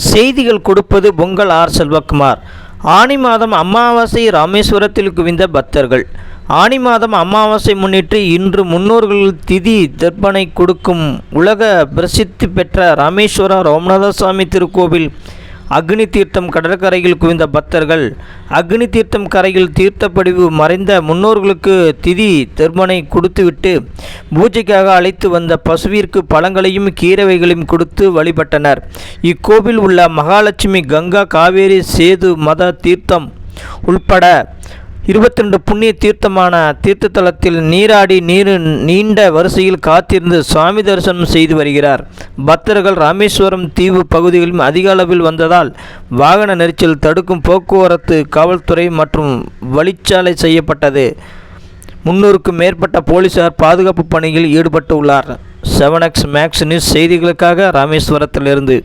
செய்திகள் கொடுப்பது பொங்கல் ஆர் செல்வகுமார். ஆனி மாதம் அமாவாசை ராமேஸ்வரத்தில் குவிந்த பக்தர்கள். ஆனி மாதம் அமாவாசை முன்னிட்டு இன்று முன்னோர்கள் திதி தர்ப்பணை கொடுக்கும் உலக பிரசித்தி பெற்ற ராமேஸ்வரம் ராமநாதசாமி திருக்கோவில் அக்னி தீர்த்தம் கடற்கரையில் குவிந்த பக்தர்கள் அக்னி தீர்த்தம் கரையில் தீர்த்தப்படிவு மறைந்த முன்னோர்களுக்கு திதி தர்ப்பணை கொடுத்துவிட்டு பூஜைக்காக அழைத்து வந்த பசுவிற்கு பழங்களையும் கீரைவைகளையும் கொடுத்து வழிபட்டனர். இக்கோவில் உள்ள மகாலட்சுமி, கங்கா, காவேரி, சேது மத தீர்த்தம் உள்பட 22 புண்ணிய தீர்த்தமான தீர்த்தத்தலத்தில் நீராடி நீண்ட வரிசையில் காத்திருந்து சுவாமி தரிசனம் செய்து வருகிறார். பக்தர்கள் ராமேஸ்வரம் தீவு பகுதிகளிலும் அதிக அளவில் வந்ததால் வாகன நெரிசல் தடுக்கும் போக்குவரத்து காவல்துறை மற்றும் வழிச்சாலை செய்யப்பட்டது. 300க்கும் மேற்பட்ட போலீசார் பாதுகாப்பு பணியில் ஈடுபட்டு உள்ளார். 7X மேக்ஸ் நியூஸ் செய்திகளுக்காக ராமேஸ்வரத்திலிருந்து